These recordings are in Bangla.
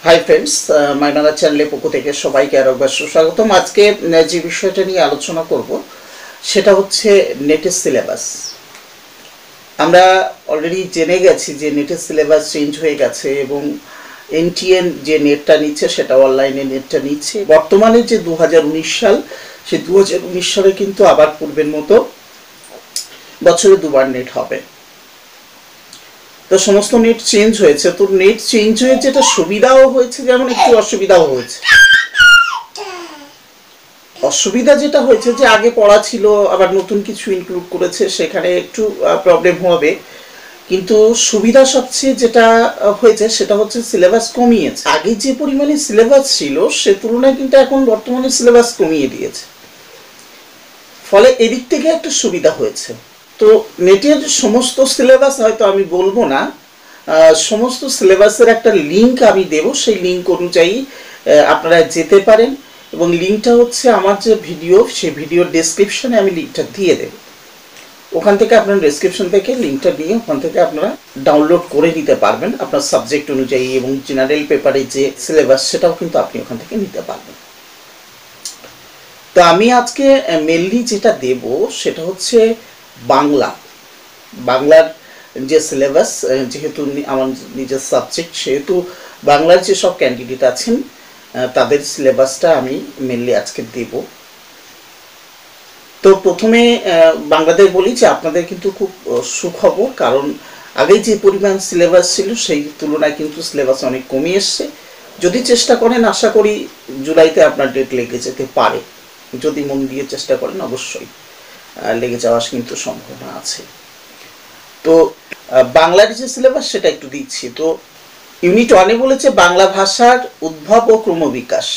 হাই ফ্রেন্ডস, মাইনারা চ্যানেলে পক্ষ থেকে সবাইকে আরও একবার সুস্বাগতম। আজকে যে বিষয়টা নিয়ে আলোচনা করব সেটা হচ্ছে নেটের সিলেবাস। আমরা অলরেডি জেনে গেছি যে নেটের সিলেবাস চেঞ্জ হয়ে গেছে এবং এনটিএন যে নেটটা নিচ্ছে সেটা অনলাইনে নেটটা নিচ্ছে। বর্তমানে যে 2019 সাল, সেই 2019 সালে কিন্তু আবার পূর্বের মতো বছরে দুবার নেট হবে। তো সমস্ত নেট চেঞ্জ হয়েছে। তো নেট চেঞ্জ হয়ে যেটা সুবিধাও হয়েছে, যেমন একটু অসুবিধাও হয়েছে। অসুবিধা যেটা হয়েছে যে আগে পড়া ছিল, আবার নতুন কিছু ইনক্লুড করেছে, সেখানে একটু প্রবলেম হবে। কিন্তু সুবিধা সবচেয়ে যেটা হয়েছে সেটা হচ্ছে সিলেবাস কমিয়েছে। আগে যে পরিমাণে সিলেবাস ছিল সে তুলনায় কিন্তু এখন বর্তমানে সিলেবাস কমিয়ে দিয়েছে, ফলে এদিক থেকে একটা সুবিধা হয়েছে। তো নেটের সমস্ত সিলেবাস হয়তো আমি বলবো না, সমস্ত সিলেবাসের একটা লিঙ্ক আমি দেব, সেই লিঙ্ক অনুযায়ী আপনারা যেতে পারেন। এবং লিঙ্কটা হচ্ছে আমার যে ভিডিও, সেই ভিডিওর ডেসক্রিপশনে আমি লিঙ্কটা দিয়ে দেব। ওখান থেকে আপনারা ডেসক্রিপশন থেকে লিঙ্কটা নিয়ে ওখান থেকে আপনারা ডাউনলোড করে নিতে পারবেন আপনার সাবজেক্ট অনুযায়ী, এবং জেনারেল পেপারে যে সিলেবাস সেটাও কিন্তু আপনি ওখান থেকে নিতে পারবেন। তো আমি আজকে মেনলি যেটা দেব সেটা হচ্ছে বাংলার যে সিলেবাস। যেহেতু আমার নিজের সাবজেক্ট, সেহেতু বাংলার যেসব ক্যান্ডিডেট আছেন তাদের সিলেবাসটা আমি মেনলি আজকে দেব। তো প্রথমে বাংলাদের বলি যে আপনাদের কিন্তু খুব সুখবর, কারণ আগে যে পরিমাণ সিলেবাস ছিল সেই তুলনায় কিন্তু সিলেবাস অনেক কমে এসছে। যদি চেষ্টা করেন আশা করি জুলাইতে আপনার ডেট লেগে যেতে পারে। যদি মন দিয়ে চেষ্টা করেন অবশ্যই লেগে যাওয়ার কিন্তু সম্ভাবনা আছে। তো বাংলার যে সিলেবাস সেটা একটু দিচ্ছি। তো ইউনিট 1-এ বলেছে বাংলা ভাষার উদ্ভব ও ক্রমবিকাশ।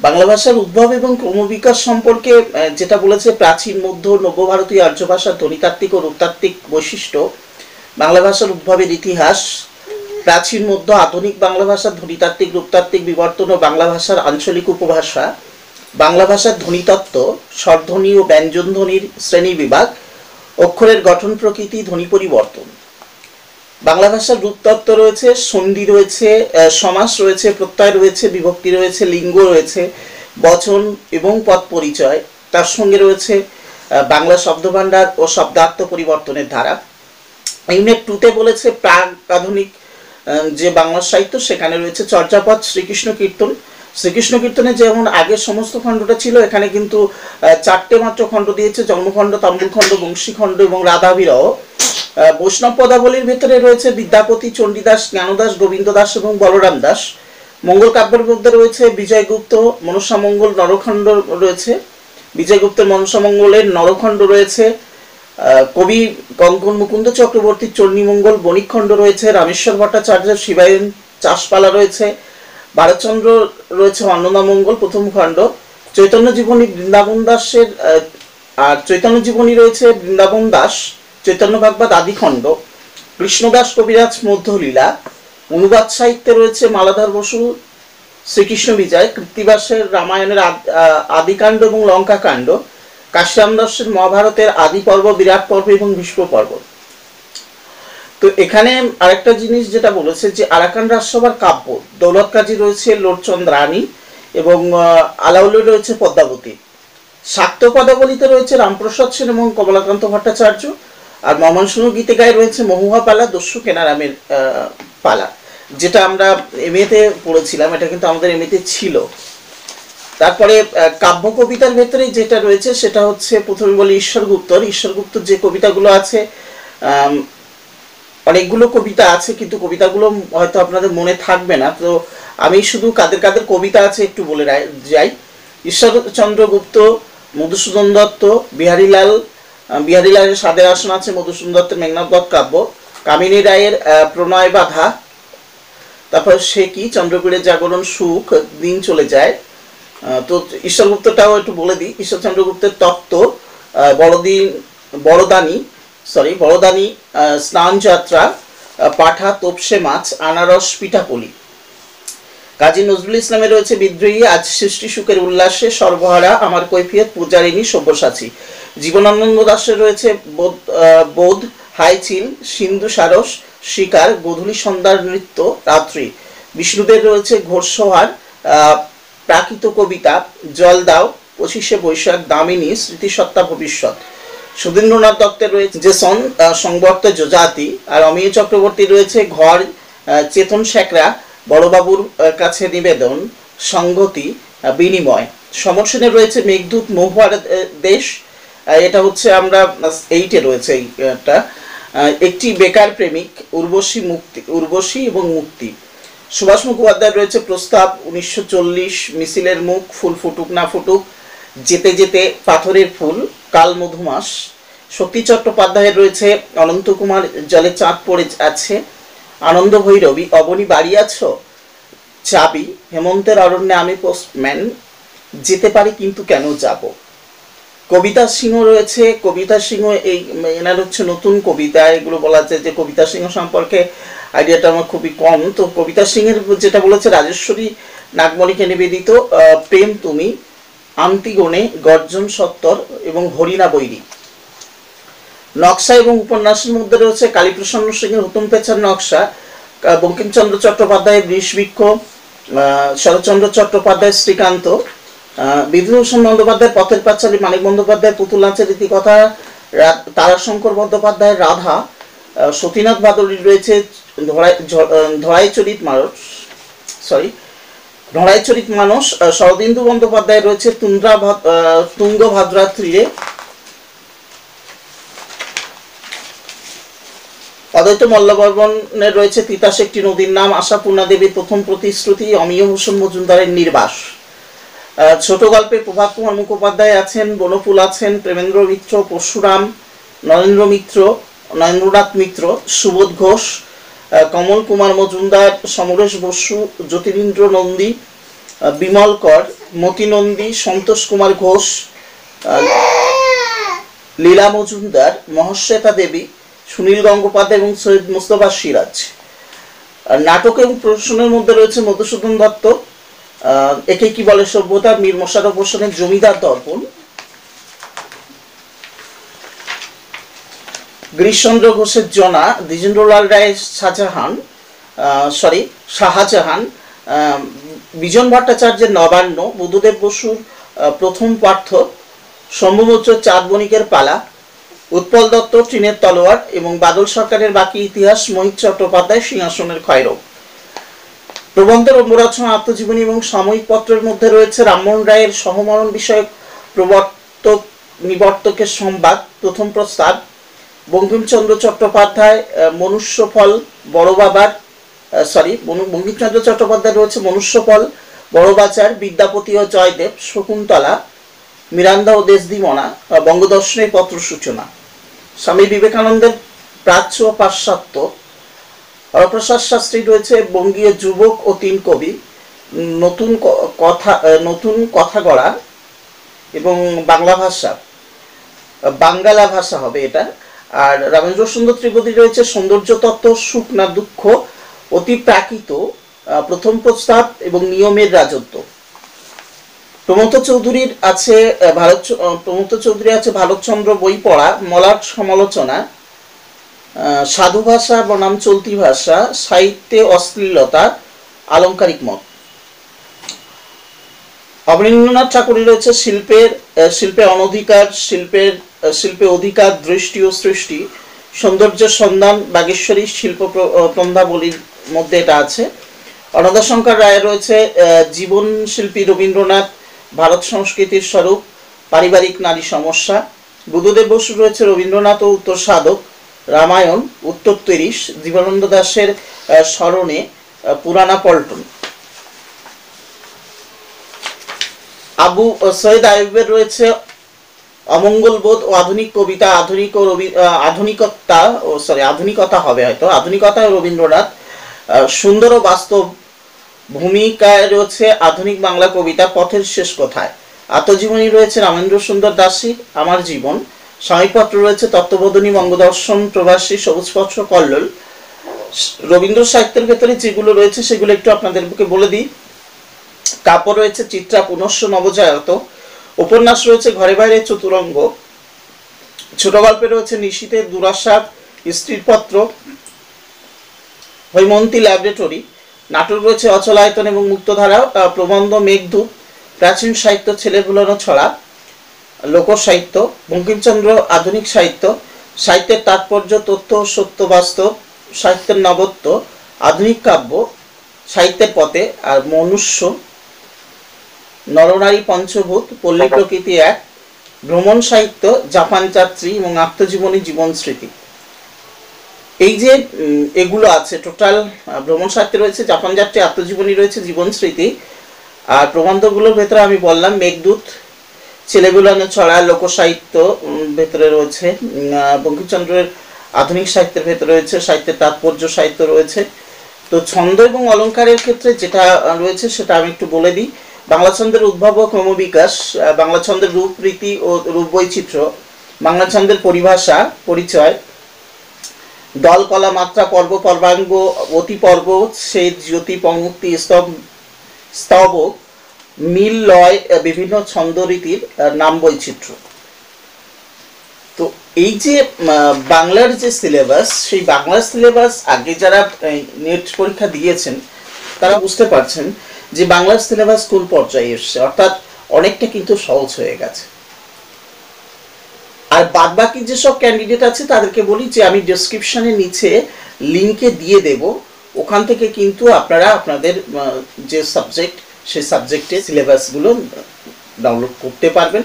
বাংলা ভাষার উদ্ভব এবং ক্রমবিকাশ সম্পর্কে যেটা বলেছে, প্রাচীন, মধ্য, নব্যভারতীয় আর্য ভাষার ধ্বনিতাত্ত্বিক ও রূপতাত্ত্বিক বৈশিষ্ট্য, বাংলা ভাষার উদ্ভবের ইতিহাস, প্রাচীন, মধ্য, আধুনিক বাংলা ভাষার ধ্বনিতাত্ত্বিক, রূপতাত্ত্বিক বিবর্তন ও বাংলা ভাষার আঞ্চলিক উপভাষা, বাংলা ভাষার ধ্বনিতত্ত্ব, স্বরধ্বনি ও ব্যঞ্জনধ্বনির শ্রেণী বিভাগ, অক্ষরের গঠন প্রকৃতি, ধ্বনি পরিবর্তন। বাংলা ভাষার রূপতত্ত্ব রয়েছে, সন্ধি রয়েছে, সমাস রয়েছে, প্রত্যয় রয়েছে, বিভক্তি রয়েছে, লিঙ্গ রয়েছে, বচন এবং পদ পরিচয়। তার সঙ্গে রয়েছে বাংলা শব্দভাণ্ডার ও শব্দার্থ পরিবর্তনের ধারা। ইউনিট 2-তে বলেছে প্রাক আধুনিক যে বাংলা সাহিত্য, সেখানে রয়েছে চর্যাপদ, শ্রীকৃষ্ণ কীর্তন। শ্রীকৃষ্ণ কীর্তনে যেমন আগের সমস্ত খণ্ডটা ছিল, এখানে কিন্তু 4টে মাত্র খণ্ড দিয়েছে: জন্মখণ্ড, তাম্বুলখণ্ড, বংশীখণ্ড এবং রাধাবিরহ। বৈষ্ণব পদাবলীর ভেতরে রয়েছে বিদ্যাপতি, চণ্ডীদাস, জ্ঞানদাস, গোবিন্দ দাস এবং বলরাম দাস। মঙ্গল কাব্যের মধ্যে রয়েছে বিজয়গুপ্ত, মনসামঙ্গল, নরখণ্ড রয়েছে। বিজয়গুপ্তের মনসামঙ্গলের নরখণ্ড রয়েছে। কবি কঙ্কন মুকুন্দ চক্রবর্তীর চণ্ডীমঙ্গল, বণিকখণ্ড রয়েছে। রামেশ্বর ভট্টাচার্যের শিবায়ন চাষপালা রয়েছে। ভারতচন্দ্র রয়েছে অন্নদামঙ্গল প্রথম খণ্ড। চৈতন্য জীবনী বৃন্দাবন দাসের, আর চৈতন্য জীবনী রয়েছে বৃন্দাবন দাস, চৈতন্য ভাগবত আদিখণ্ড। কৃষ্ণদাস কবিরাজ মধ্যলীলা। অনুবাদ সাহিত্যে রয়েছে মালাধর বসু শ্রীকৃষ্ণ বিজয়, কৃত্তিবাসের রামায়ণের আদিকাণ্ড এবং লঙ্কাকাণ্ড, কাশীরাম দাসের মহাভারতের আদি পর্ব, বিরাট পর্ব এবং ভীষ্ম পর্ব। তো এখানে আরেকটা জিনিস যেটা বলেছে যে আরাকান রাজসভার কাব্য, দৌলত কাজী রয়েছে লোটচন্দ রানী এবং আলাউলে রয়েছে পদ্মাবতী। শাক্ত পদাবলীতে রয়েছে রামপ্রসাদ সেন এবং কমলাকান্ত ভট্টাচার্য। আর ময়মনসিংহ গীতিকায় রয়েছে মহুয়া পালা, দস্যু কেনারামের পালা, যেটা আমরা এমএতে পড়েছিলাম। এটা কিন্তু আমাদের এমএতে ছিল। তারপরে কাব্য কবিতার ভেতরে যেটা রয়েছে সেটা হচ্ছে, প্রথমে বলি ঈশ্বরগুপ্তর যে কবিতাগুলো আছে, অনেকগুলো কবিতা আছে, কিন্তু কবিতাগুলো হয়তো আপনাদের মনে থাকবে না। তো আমি শুধু কাদের কাদের কবিতা আছে একটু বলে যাই। ঈশ্বরচন্দ্র গুপ্ত, মধুসূদন দত্ত, বিহারীলালের সাদের আসন আছে, মধুসূদন দত্তের মেঘনাদ বধ কাব্য, কামিনী রায়ের প্রণয় বাধা, তারপর সে কি, চন্দ্রপুরের জাগরণ, সুখ, দিন চলে যায়। তো ঈশ্বরগুপ্তটাও একটু বলে দিই। ঈশ্বরচন্দ্র গুপ্তের তত্ত্ব, বড়দানি, স্নান যাত্রা, পাঠা, তোপসে মাছ, আনারস, পিঠাপুলি। কাজী নজরুল ইসলামের রয়েছে বিদ্রোহী, আজ সৃষ্টি সুখের উল্লাসে, সর্বহারা, আমার কৈফিয়ত, পূজারিণী, সব্যসাচী। জীবনানন্দ দাসের রয়েছে বোধ, হাইচিল, সিন্ধু সারস, শিকার, গোধূলি সন্ধ্যার নৃত্য, রাত্রি। বিষ্ণুদের রয়েছে ঘোড়সোহার, প্রাকৃত কবিতা, জল দাও, 25শে বৈশাখ, দামিনী, স্মৃতিসত্তা ভবিষ্যৎ। সুধীন্দ্রনাথ দত্তের রয়েছে জেসন, সংবর্ত যোজাতি। আর অমিয় চক্রবর্তী রয়েছে ঘর, চেতন শেখরা, বড়বাবুর কাছে নিবেদন, সংগতি, বিনিময়। সমর সেনের রয়েছে মেঘদূত, মহুয়ার দেশ, এটা হচ্ছে আমরা 8-এ রয়েছে এইটা। একটি বেকার প্রেমিক, উর্বশী, মুক্তি, উর্বশী এবং মুক্তি। সুভাষ মুখোপাধ্যায় রয়েছে প্রস্তাব, 1940, মিছিলের মুখ, ফুল ফুটুক না ফুটুক, যেতে যেতে, পাথরের ফুল, কাল মধুমাস। শক্তি চট্টোপাধ্যায়ের রয়েছে অনন্ত কুমার, জলে চাঁদ পড়ে আছে, আনন্দ ভৈরবী, অবনী বাড়ি আছো, চাবি, হেমন্তের অরণ্যে আমি পোস্টম্যান, যেতে পারি কিন্তু কেন যাব। কবিতা সিংহ রয়েছে, কবিতা সিংহ এই এনার হচ্ছে নতুন কবিতা, এগুলো বলা যায় যে কবিতা সিংহ সম্পর্কে আইডিয়াটা আমার খুবই কম। তো কবিতা সিংহের যেটা বলেছে, রাজেশ্বরী নাগমণিকে নিবেদিত, প্রেম তুমি, আন্তিগণে, গর্জন সত্তর এবং হরিণা বৈরী। নকশা এবং উপন্যাসের মধ্যে রয়েছে কালীপ্রসন্ন সিংহের হুতুম পেঁচার নকশা, বঙ্কিমচন্দ্র চট্টোপাধ্যায়ের বৃষবৃক্ষ, শরৎচন্দ্র চট্টোপাধ্যায়ের শ্রীকান্ত, বিভূতিভূষণ বন্দ্যোপাধ্যায়ের পথের পাঁচালী, মানিক বন্দ্যোপাধ্যায়ের পুতুল নাচের রীতিকথা, তারাশঙ্কর বন্দ্যোপাধ্যায়ের রাধা, সতীনাথ ভাদুড়ির রয়েছে ধরাইচরিত মানস, শরদিন্দু বন্দ্যোপাধ্যায়ের রয়েছে তুঙ্গভাদ্রা তীরে, অদ্বৈত মল্লবর্মণের রয়েছে তিতাস একটি নদীর নাম, আশাপূর্ণা দেবীর প্রথম প্রতিশ্রুতি, অমিয় ভূষণ মজুমদারের নির্বাস। ছোট গল্পে প্রভাত কুমার মুখোপাধ্যায় আছেন, বনফুল আছেন, প্রেমেন্দ্র মিত্র, পরশুরাম, নরেন্দ্রনাথ মিত্র, সুবোধ ঘোষ, কমল কুমার মজুমদার, সমরেশ বসু, জ্যোতিরিন্দ্র নন্দী, বিমল কর, মতি নন্দী, সন্তোষ কুমার ঘোষ, লীলা মজুমদার, মহাশ্বেতা দেবী, সুনীল গঙ্গোপাধ্যায় এবং সৈয়দ মুস্তফা সিরাজ। নাটক এবং প্রদর্শনের মধ্যে রয়েছে মধুসূদন দত্ত, একে কি বলে সভ্যতা, মীর মোশাররফ হোসেনের জমিদার দর্পণ, গিরিশচন্দ্র ঘোষের জনা, দ্বিজেন্দ্রলাল রায়ের শাহজাহান, বিজন ভট্টাচার্যের নবান্ন, বুদ্ধদেব বসুর প্রথম পার্থ, শম্ভু মৈত্রের চাঁদ বণিকের পালা, উৎপল দত্ত ট্রেনের তলোয়ার এবং বাদল সরকারের বাকি ইতিহাস, মোহিত চট্টোপাধ্যায় সিংহাসনের ক্ষয়রোগ। প্রবন্ধ, রম্যরচনা, আত্মজীবনী এবং সাময়িক পত্রের মধ্যে রয়েছে রামমোহন রায়ের সহমরণ বিষয়ক প্রবর্তক নিবর্তকের সংবাদ, প্রথম প্রস্তাব, বঙ্কিমচন্দ্র চট্টোপাধ্যায় মনুষ্যফল, বঙ্কিমচন্দ্র চট্টোপাধ্যায় রয়েছে মনুষ্যফল, বড়বাজার, বিদ্যাপতি ও জয়দেব, শকুন্তলা, মিরান্দা ও দেশদিমনা, বঙ্গদর্শনের পত্র সূচনা। স্বামী বিবেকানন্দের প্রাচ্য ও পাশ্চাত্য, হরপ্রসাদ শাস্ত্রী রয়েছে বঙ্গীয় যুবক ও 3 কবি, নতুন কথা গড়া এবং বাংলা ভাষা হবে এটা। আর রামেন্দ্র সুন্দর ত্রিবেদী রয়েছে সৌন্দর্য তত্ত্ব, সুখ না দুঃখ, অতি প্রাকৃত, প্রথম প্রস্তাব এবং নিয়মের রাজত্ব। প্রমথ চৌধুরী আছে ভারতচন্দ্র বই পড়া, মলাট সমালোচনা, সাধু ভাষা বনাম চলতি ভাষা, সাহিত্যে অশ্লীলতা, আলংকারিক মত। অবনীন্দ্রনাথ ঠাকুরের রয়েছে শিল্পে অনধিকার, শিল্পে অধিকার, দৃষ্টি ও সৃষ্টি, সৌন্দর্য সন্ধান, বাগেশ্বরী শিল্প প্রন্ধাবলীর মধ্যে এটা আছে। অনাদাশঙ্কর রায়ের রয়েছে জীবন শিল্পী রবীন্দ্রনাথ, ভারত সংস্কৃতির স্বরূপ, পারিবারিক নারী সমস্যা। বুদ্ধদেব বসুর রয়েছে রবীন্দ্রনাথ ও উত্তর সাধক, রামায়ণ, উত্তর 30, জীবনানন্দ দাশের স্মরণে, পুরানা পল্টন। আবু সৈয়দ আইয়ুবের রয়েছে অমঙ্গলবোধ ও আধুনিক কবিতা, আধুনিকতা হবে হয়তো, আধুনিকতা রবীন্দ্রনাথ। সুন্দর ও বাস্তব ভূমিকায় রয়েছে আধুনিক বাংলা কবিতা, পথের শেষ কোথায়। আত্মজীবনী রয়েছে রামেন্দ্র সুন্দর দাসী, আমার জীবন। সাময়িকপত্র রয়েছে তত্ত্ববোধিনী, বঙ্গদর্শন, প্রবাসী, সবুজপত্র, কল্লোল। রবীন্দ্র সাহিত্যের ভেতরে যেগুলো রয়েছে সেগুলো একটু আপনাদেরকে বলে দিই। কাব্য রয়েছে চিত্রা, পুনশ্চ, নবজায়ত। উপন্যাস রয়েছে ঘরে বাইরে, চতুরঙ্গ। ছোট গল্পে রয়েছে নিশীথের দুরাশা, স্ত্রীর পত্র, হৈমন্তী ল্যাবরেটরি। নাটক রয়েছে অচলায়তন এবং মুক্তধারা, প্রবন্ধ মেঘদূত, প্রাচীন সাহিত্য ছেলে ভুলানো ছড়া, লোকসাহিত্য, বঙ্কিমচন্দ্র আধুনিক সাহিত্য, সাহিত্যের তাৎপর্য তথ্য সত্য বাস্তব, সাহিত্যের নবত্ব, আধুনিক কাব্য, সাহিত্যের পথে, আর মনুষ্য, নরনারী পঞ্চভূত, পল্লী প্রকৃতি এক, ভ্রমণ সাহিত্য, জাপান যাত্রী এবং আত্মজীবনী জীবন স্মৃতি। এই যে এগুলো আছে টোটাল, ভ্রমণ সাহিত্যে রয়েছে জাপান যাত্রী, আত্মজীবনী রয়েছে জীবন স্মৃতি, আর প্রবন্ধগুলোর ভেতরে আমি বললাম মেঘদূত, ছেলেগুলানো ছড়া, লোকসাহিত্য ভেতরে রয়েছে, বঙ্কিমচন্দ্রের আধুনিক সাহিত্যের ভেতরে রয়েছে সাহিত্যের তাৎপর্য সাহিত্য রয়েছে। তো ছন্দ এবং অলঙ্কারের ক্ষেত্রে যেটা রয়েছে সেটা আমি একটু বলে দিই। বাংলা ছন্দের উদ্ভব ও ক্রমবিকাশ, বাংলা ছন্দের রূপ রীতি ও রূপ বৈচিত্র্য, বাংলা ছন্দের পরিভাষা পরিচয়, দল কলা মাত্রা পর্ব পর্বাঙ্গ অতি পর্ব ছেদ জ্যোতি পঙ্ক্তি স্তবক মিল লয় বিভিন্ন ছন্দ রীতির নাম বৈচিত্র্য। তো এই যে বাংলার যে সিলেবাস, সেই বাংলার সিলেবাস আগে যারা নেট পরীক্ষা দিয়েছেন তারা বুঝতে পারছেন যে বাংলার সিলেবাস কোন পর্যায়ে এসছে, অর্থাৎ অনেকটা কিন্তু সহজ হয়ে গেছে। আর বাদ বাকি যেসব ক্যান্ডিডেট আছে তাদেরকে বলি যে আমি ডেসক্রিপশনের নিচে লিঙ্কে দিয়ে দেব, ওখান থেকে কিন্তু আপনারা আপনাদের যে সাবজেক্ট সেই সাবজেক্টে সিলেবাসগুলো ডাউনলোড করতে পারবেন।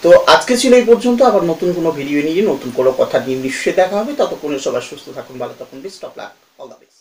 তো আজকে ছিল এই পর্যন্ত, আবার নতুন কোনো ভিডিও নিয়ে নতুন কোনো কথা নিয়ে নিশ্চয়ই দেখা হবে। ততক্ষণে সবাই সুস্থ থাকুন, ভালো থাকুন, best of luck, all the best.